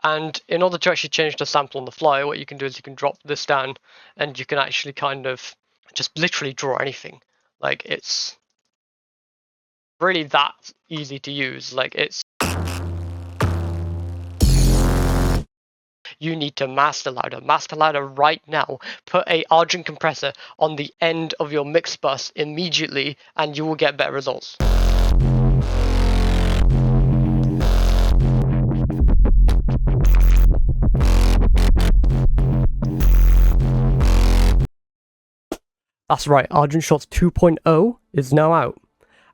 And in order to actually change the sample on the fly, what you can do is you can drop this down and you can actually kind of just literally draw anything. Like, it's really that easy to use. Like, you need to master louder right now. Put a Argent compressor on the end of your mix bus immediately and you will get better results. That's right, Argent Shotz 2.0 is now out.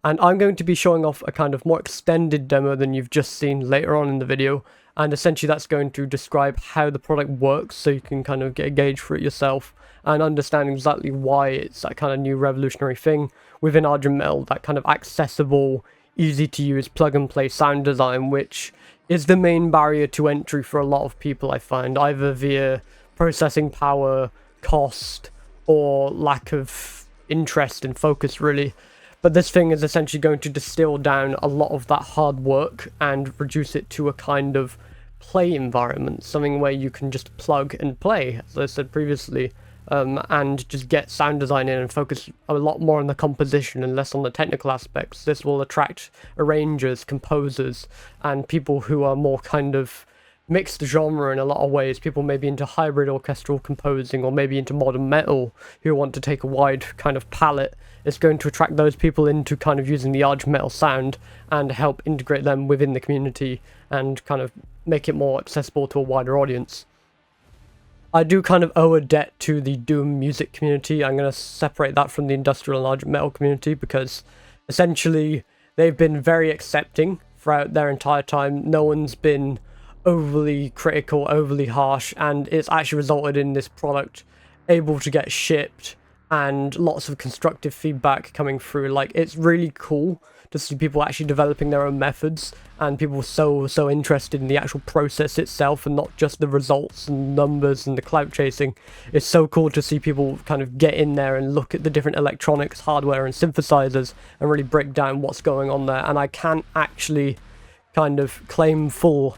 And I'm going to be showing off a kind of more extended demo than you've just seen later on in the video. And essentially that's going to describe how the product works so you can kind of get a gauge for it yourself and understand exactly why it's that kind of new revolutionary thing within Argent Metal, that kind of accessible, easy to use plug and play sound design, which is the main barrier to entry for a lot of people, I find, either via processing power, cost, or lack of interest and focus, really. But this thing is essentially going to distill down a lot of that hard work and reduce it to a kind of play environment, something where you can just plug and play, as I said previously, and just get sound design in and focus a lot more on the composition and less on the technical aspects. This will attract arrangers, composers, and people who are more kind of mixed genre in a lot of ways. People maybe into hybrid orchestral composing or maybe into modern metal who want to take a wide kind of palette. It's going to attract those people into kind of using the Argent Metal sound and help integrate them within the community and kind of make it more accessible to a wider audience. I do kind of owe a debt to the Doom music community. I'm going to separate that from the industrial and Argent Metal community because essentially they've been very accepting throughout their entire time. No one's been overly critical, overly harsh, and it's actually resulted in this product able to get shipped and lots of constructive feedback coming through. Like, it's really cool to see people actually developing their own methods and people so interested in the actual process itself and not just the results and numbers and the clout chasing. It's so cool to see people kind of get in there and look at the different electronics, hardware and synthesizers and really break down what's going on there. And I can't actually kind of claim full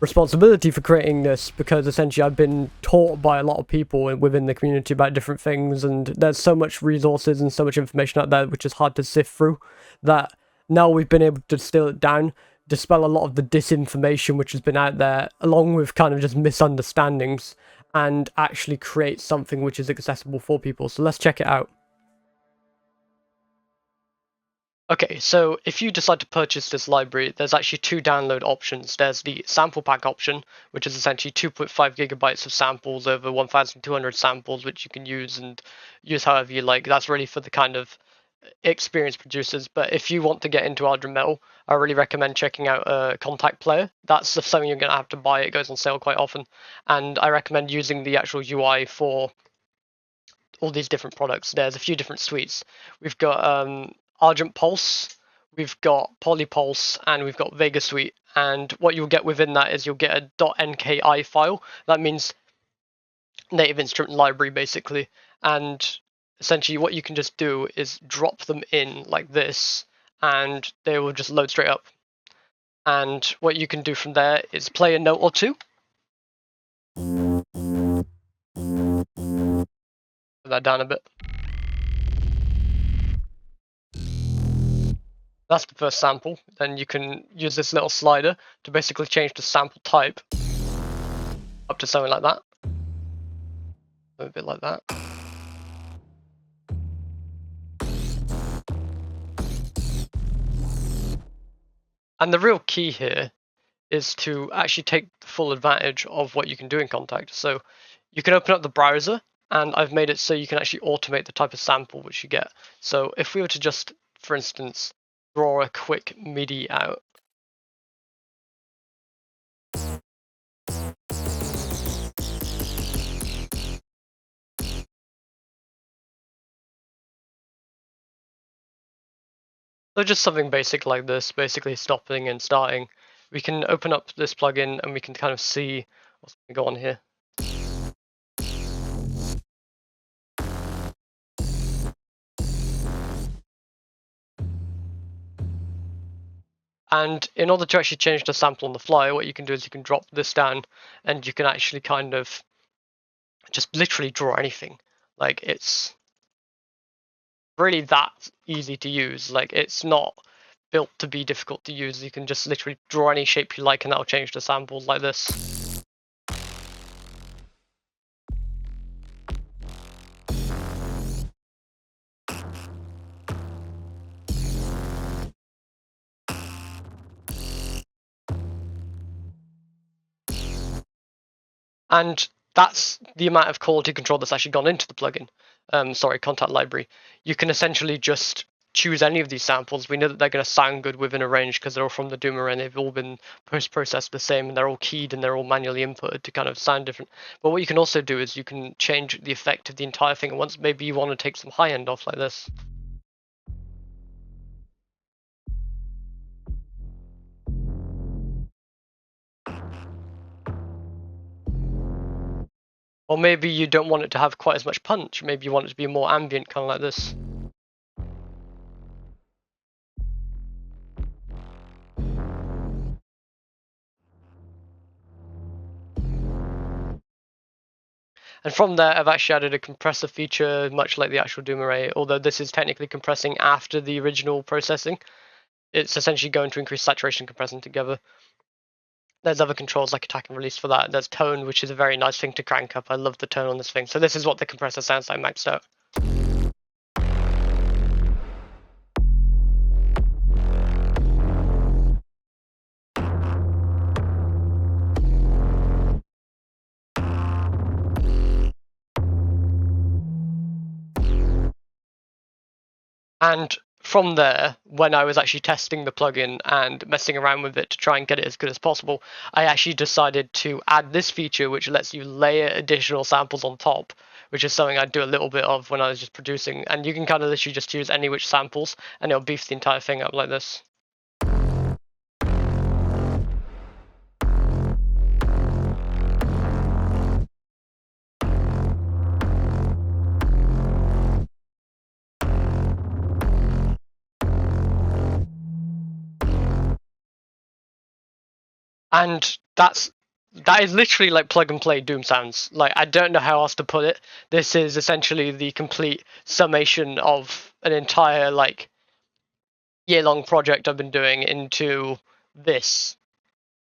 responsibility for creating this because essentially I've been taught by a lot of people within the community about different things, and there's so much resources and so much information out there which is hard to sift through, that now we've been able to distill it down, dispel a lot of the disinformation which has been out there along with kind of just misunderstandings, and actually create something which is accessible for people. So let's check it out. Okay, so if you decide to purchase this library, there's actually two download options. There's the sample pack option, which is essentially 2.5 gigabytes of samples over 1,200 samples, which you can use and use however you like. That's really for the kind of experienced producers. But if you want to get into Argent Metal, I really recommend checking out a Kontakt player. That's something you're going to have to buy. It goes on sale quite often. And I recommend using the actual UI for all these different products. There's a few different suites. We've got Argent Pulse, we've got Polipulse, and we've got Vega Suite. And what you'll get within that is you'll get a .nki file. That means native instrument library, basically. And essentially what you can just do is drop them in like this, and they will just load straight up. And what you can do from there is play a note or two. Put that down a bit. That's the first sample. Then you can use this little slider to basically change the sample type up to something like that. A bit like that. And the real key here is to actually take full advantage of what you can do in Kontakt. So you can open up the browser, and I've made it so you can actually automate the type of sample which you get. So if we were to just, for instance, draw a quick MIDI out. So just something basic like this, basically stopping and starting. We can open up this plugin and we can kind of see what's going to go on here. And in order to actually change the sample on the fly, what you can do is you can drop this down and you can actually kind of just literally draw anything. Like, it's really that easy to use. Like, it's not built to be difficult to use. You can just literally draw any shape you like and that'll change the samples like this. And that's the amount of quality control that's actually gone into the plugin. Kontakt library. You can essentially just choose any of these samples. We know that they're going to sound good within a range because they're all from the Doom array and they've all been post-processed the same and they're all keyed and they're all manually inputted to kind of sound different. But what you can also do is you can change the effect of the entire thing. And once maybe you want to take some high end off like this. Or maybe you don't want it to have quite as much punch. Maybe you want it to be more ambient, kind of like this. And from there, I've actually added a compressor feature, much like the actual Doom array, although this is technically compressing after the original processing. It's essentially going to increase saturation and compressing together. There's other controls like attack and release for that. There's tone, which is a very nice thing to crank up. I love the tone on this thing. So this is what the compressor sounds like maxed out. And from there, when I was actually testing the plugin and messing around with it to try and get it as good as possible, I actually decided to add this feature which lets you layer additional samples on top, which is something I do a little bit of when I was just producing. And you can kind of literally just use any which samples and it'll beef the entire thing up like this. And that is literally like plug and play Doom sounds. Like, I don't know how else to put it. This is essentially the complete summation of an entire like year-long project I've been doing into this.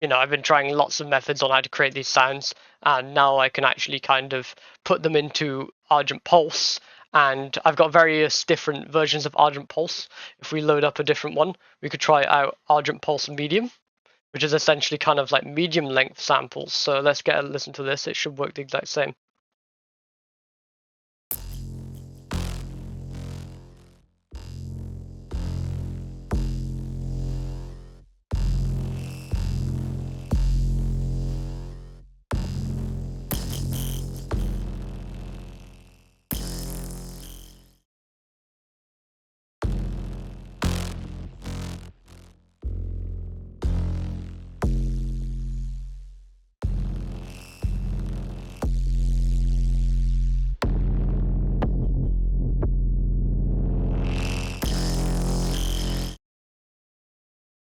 You know, I've been trying lots of methods on how to create these sounds, and now I can actually kind of put them into Argent Pulse. And I've got various different versions of Argent Pulse. If we load up a different one, we could try out Argent Pulse Medium, which is essentially kind of like medium length samples. So let's get a listen to this. It should work the exact same.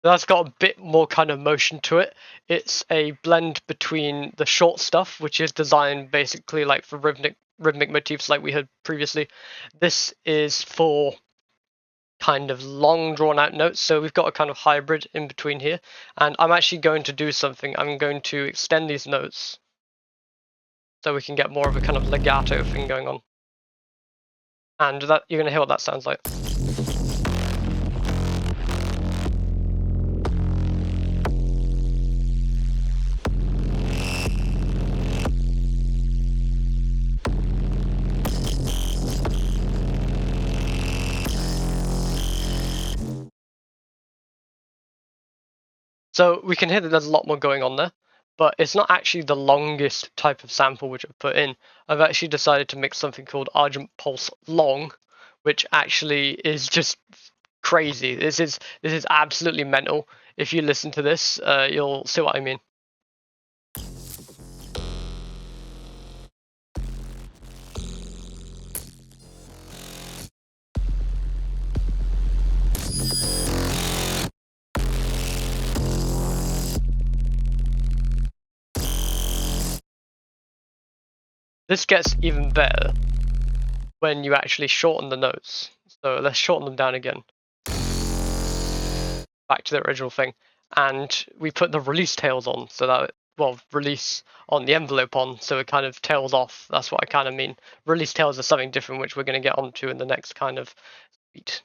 That's got a bit more kind of motion to it. It's a blend between the short stuff, which is designed basically like for rhythmic motifs like we had previously. This is for kind of long drawn out notes, so we've got a kind of hybrid in between here. And I'm actually going to do something. I'm going to extend these notes so we can get more of a kind of legato thing going on. And that you're going to hear what that sounds like. So we can hear that there's a lot more going on there, but it's not actually the longest type of sample which I've put in. I've actually decided to mix something called Argent Pulse Long, which actually is just crazy. This is absolutely mental. If you listen to this, you'll see what I mean. This gets even better when you actually shorten the notes. So let's shorten them down again. Back to the original thing. And we put the release tails on, so that, well, release on the envelope on, so it kind of tails off. That's what I kind of mean. Release tails are something different, which we're going to get onto in the next kind of beat.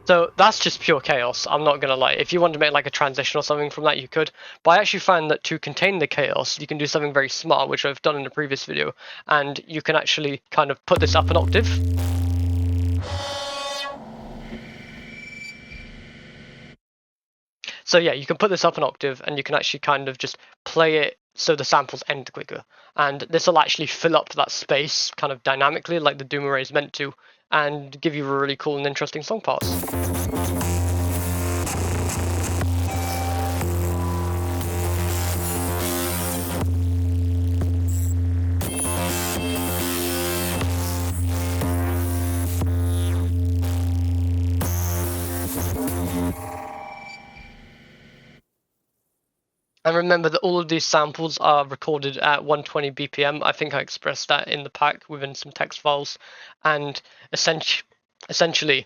So that's just pure chaos, I'm not gonna lie. If you want to make like a transition or something from that, you could. But I actually find that to contain the chaos, you can do something very smart, which I've done in a previous video, and you can actually kind of put this up an octave. So yeah, you can put this up an octave, and you can actually kind of just play it so the samples end quicker. And this will actually fill up that space kind of dynamically, like the Doom Array is meant to, and give you really cool and interesting song parts. And remember that all of these samples are recorded at 120 BPM. I think I expressed that in the pack within some text files. And essentially,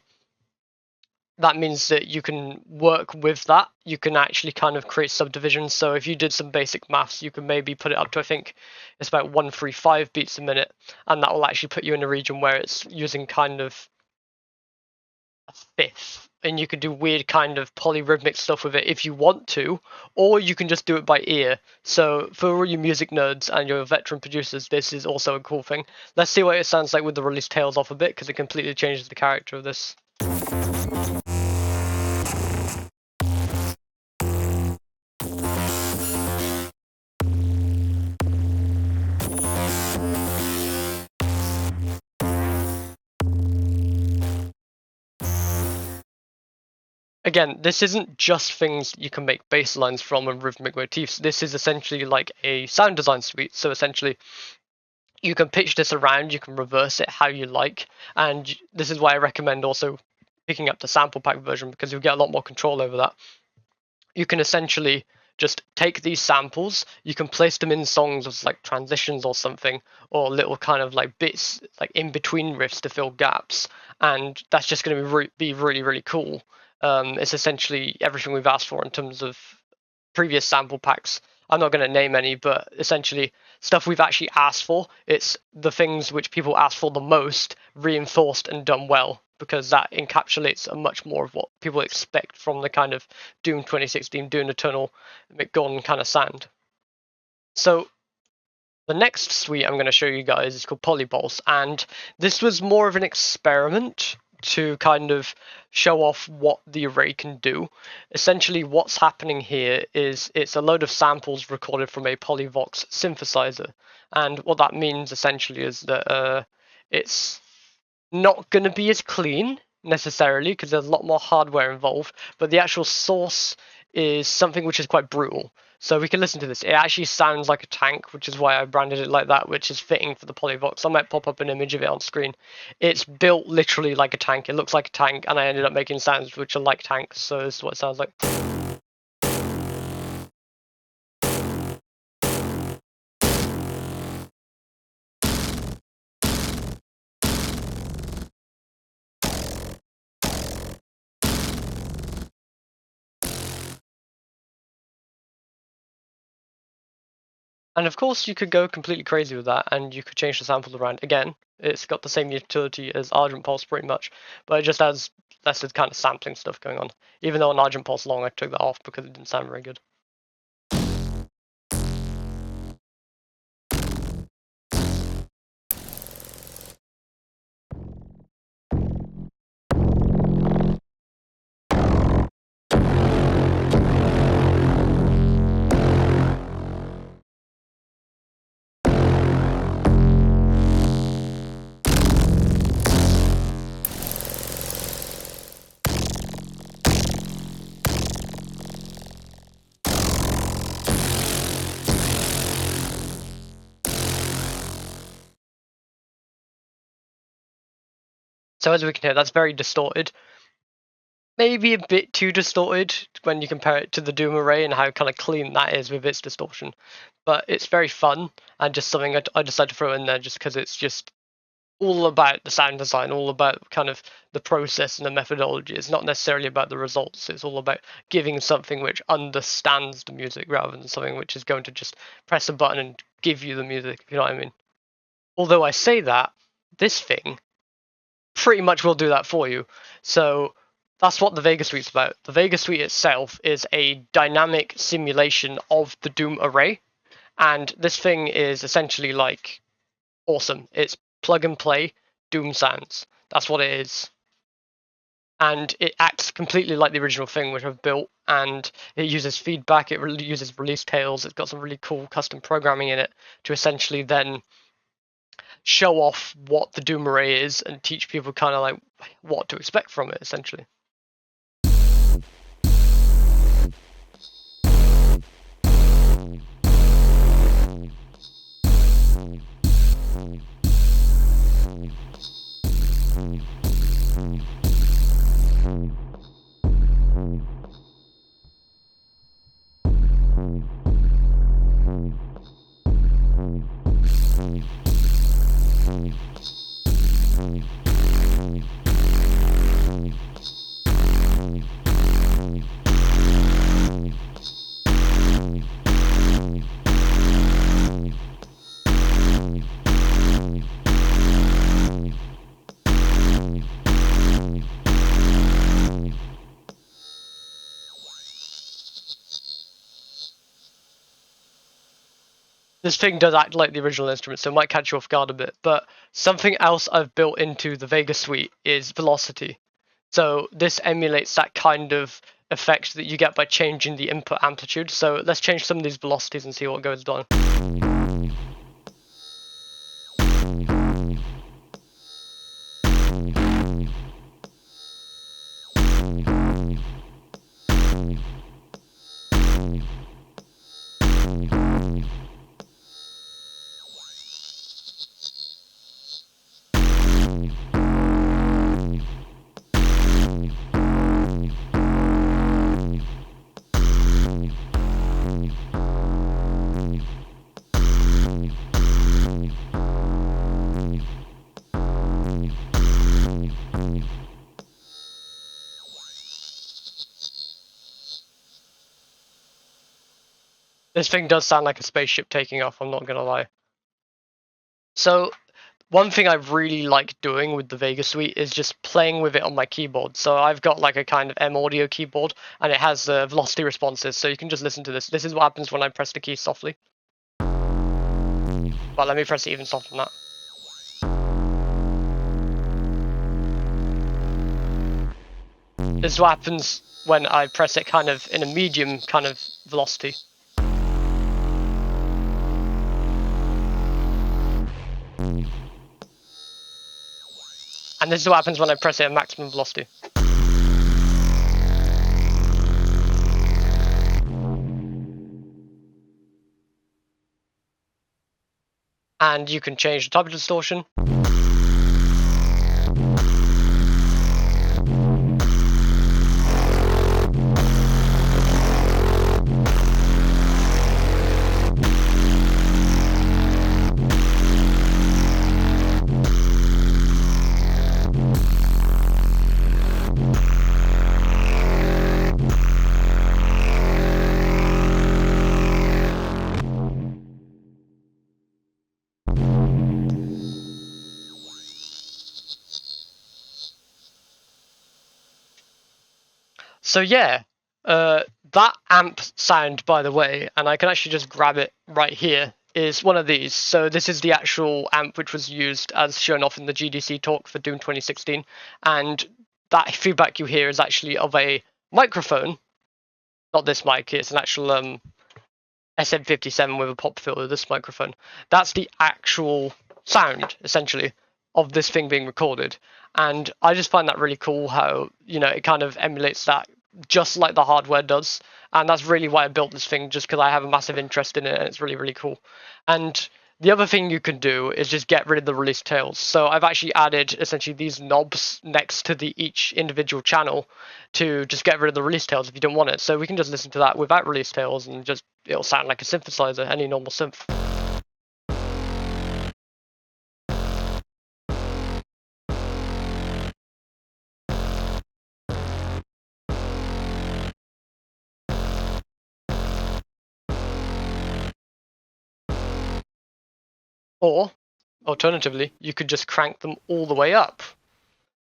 that means that you can work with that. You can actually kind of create subdivisions. So if you did some basic maths, you can maybe put it up to, I think it's about 135 beats a minute. And that will actually put you in a region where it's using kind of a fifth, and you can do weird kind of polyrhythmic stuff with it if you want to, or you can just do it by ear. So for all you music nerds and your veteran producers, this is also a cool thing. Let's see what it sounds like with the release tails off a bit, because it completely changes the character of this. Again, this isn't just things you can make bass lines from and rhythmic motifs. This is essentially like a sound design suite. So essentially, you can pitch this around, you can reverse it how you like, and this is why I recommend also picking up the sample pack version, because you'll get a lot more control over that. You can essentially just take these samples, you can place them in songs as like transitions or something, or little kind of like bits like in between riffs to fill gaps, and that's just going to be really, really cool. It's essentially everything we've asked for in terms of previous sample packs. I'm not going to name any, but essentially stuff we've actually asked for. It's the things which people ask for the most, reinforced and done well, because that encapsulates a much more of what people expect from the kind of Doom 2016, Doom Eternal, Mick Gordon kind of sound. So the next suite I'm going to show you guys is called Polipulse, and this was more of an experiment to kind of show off what the array can do. Essentially what's happening here is it's a load of samples recorded from a Polyvox synthesizer, and what that means essentially is that it's not going to be as clean necessarily, because there's a lot more hardware involved, but the actual source is something which is quite brutal. So we can listen to this. It actually sounds like a tank, which is why I branded it like that, which is fitting for the Polyvox. I might pop up an image of it on screen. It's built literally like a tank. It looks like a tank, and I ended up making sounds which are like tanks, so this is what it sounds like. And of course, you could go completely crazy with that, and you could change the samples around. Again, it's got the same utility as Argent Pulse pretty much, but it just has less kind of sampling stuff going on. Even though on Argent Pulse Long, I took that off because it didn't sound very good. So as we can hear, that's very distorted. Maybe a bit too distorted when you compare it to the Doom Array and how kind of clean that is with its distortion. But it's very fun and just something I decided to throw in there just because it's just all about the sound design, all about kind of the process and the methodology. It's not necessarily about the results. It's all about giving something which understands the music rather than something which is going to just press a button and give you the music, if you know what I mean. Although I say that, this thing pretty much will do that for you. So that's what the Vega Suite's about. The Vega Suite itself is a dynamic simulation of the Doom Array, and this thing is essentially like awesome. It's plug and play Doom sounds. That's what it is. And it acts completely like the original thing which I've built, and it uses feedback, it uses release tails, it's got some really cool custom programming in it to essentially then show off what the Doom Array is and teach people kind of like what to expect from it, essentially. This thing does act like the original instrument, so it might catch you off guard a bit, but something else I've built into the Vega Suite is velocity. So this emulates that kind of effect that you get by changing the input amplitude. So let's change some of these velocities and see what goes on. This thing does sound like a spaceship taking off, I'm not gonna lie. So one thing I really like doing with the Vega Suite is just playing with it on my keyboard. So I've got like a kind of M audio keyboard, and it has velocity responses, so you can just listen to this. This is what happens when I press the key softly. But let me press it even softer than that. This is what happens when I press it kind of in a medium kind of velocity. And this is what happens when I press it at maximum velocity. And you can change the type of distortion. So yeah, that amp sound, by the way, and I can actually just grab it right here, is one of these. So this is the actual amp which was used as shown off in the GDC talk for Doom 2016, and that feedback you hear is actually of a microphone, not this mic, it's an actual SM57 with a pop filter, this microphone. That's the actual sound, essentially, of this thing being recorded. And I just find that really cool how, you know, it kind of emulates that just like the hardware does. And that's really why I built this thing, just because I have a massive interest in it and it's really, really cool. And The other thing you can do is just get rid of the release tails. So I've actually added essentially these knobs next to each individual channel to just get rid of the release tails if you don't want it. So we can just listen to that without release tails and just it'll sound like a synthesizer, any normal synth. Or, alternatively, you could just crank them all the way up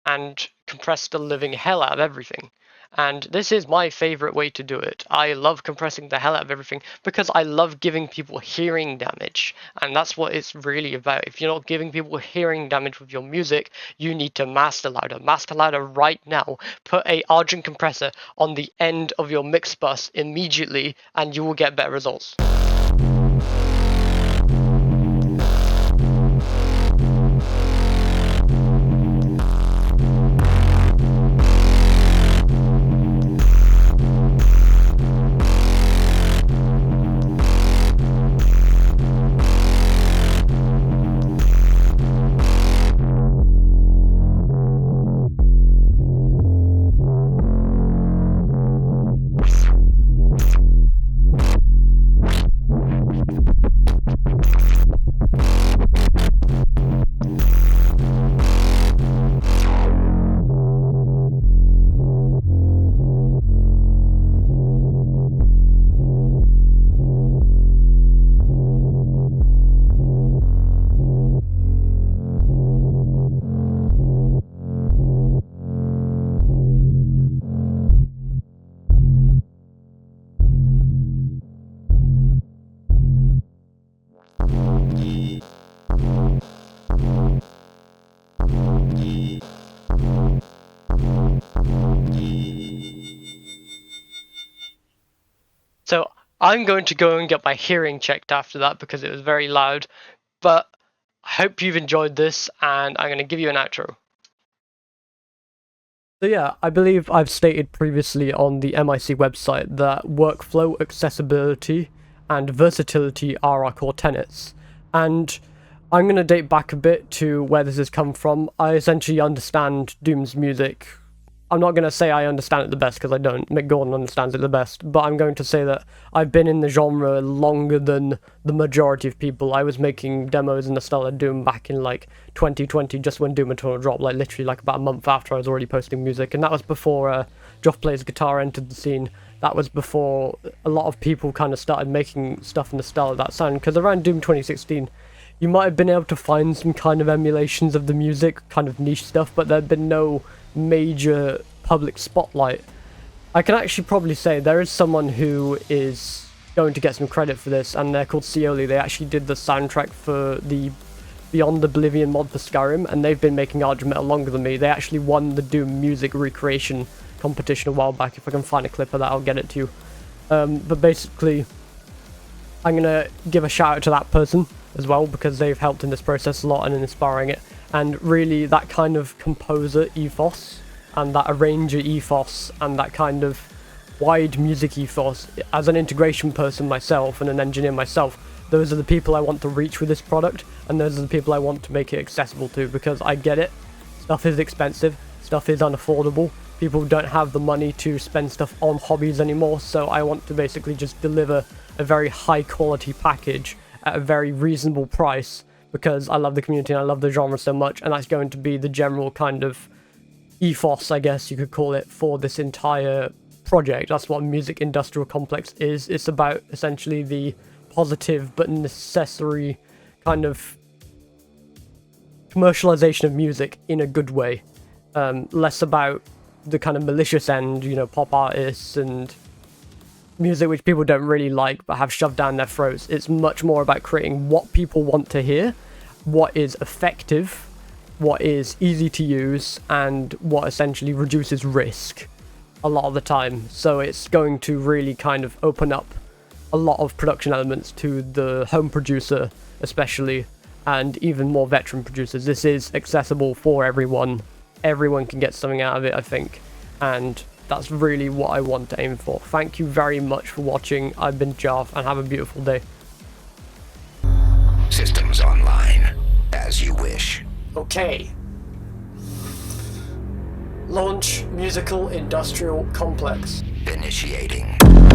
and compress the living hell out of everything. And this is my favorite way to do it. I love compressing the hell out of everything because I love giving people hearing damage. And that's what it's really about. If you're not giving people hearing damage with your music, you need to master louder. Master louder right now. Put a Argent compressor on the end of your mix bus immediately and you will get better results. So I'm going to go and get my hearing checked after that because it was very loud. But I hope you've enjoyed this, and I'm going to give you an outro. So yeah, I believe I've stated previously on the MIC website that workflow, accessibility, and versatility are our core tenets. And I'm going to date back a bit to where this has come from. I essentially understand Doom's music. I'm not going to say I understand it the best because I don't. Mick Gordon understands it the best. But I'm going to say that I've been in the genre longer than the majority of people. I was making demos in the style of Doom back in like 2020, just when Doom Eternal dropped, like literally like about a month after I was already posting music. And that was before Joff Plays Guitar entered the scene. That was before a lot of people kind of started making stuff in the style of that sound. Because around Doom 2016, you might have been able to find some kind of emulations of the music, kind of niche stuff, but there had been no major public spotlight. I can actually probably say there is someone who is going to get some credit for this, and they're called Scioli. They actually did the soundtrack for the Beyond Oblivion mod for Skyrim, and they've been making Argent Metal longer than me. They actually won the Doom music recreation competition a while back. If I can find a clip of that, I'll get it to you. But basically, I'm gonna give a shout out to that person as well, because they've helped in this process a lot and in inspiring it. And really, that kind of composer ethos and that arranger ethos and that kind of wide music ethos, as an integration person myself and an engineer myself, those are the people I want to reach with this product, and those are the people I want to make it accessible to, because I get it, stuff is expensive, stuff is unaffordable, people don't have the money to spend stuff on hobbies anymore, so I want to basically just deliver a very high quality package at a very reasonable price, because I love the community and I love the genre so much, and that's going to be the general kind of ethos, I guess you could call it, for this entire project. That's what Music Industrial Complex is. It's about essentially the positive but necessary kind of commercialization of music in a good way. Less about the kind of malicious end, you know, pop artists and music which people don't really like but have shoved down their throats. It's much more about creating what people want to hear, what is effective, what is easy to use, and what essentially reduces risk a lot of the time. So it's going to really kind of open up a lot of production elements to the home producer especially, and even more veteran producers. This is accessible for everyone. Everyone can get something out of it, I think, and that's really what I want to aim for. Thank you very much for watching. I've been Jarv, and have a beautiful day. System wish. Okay. Launch musical industrial complex. Initiating.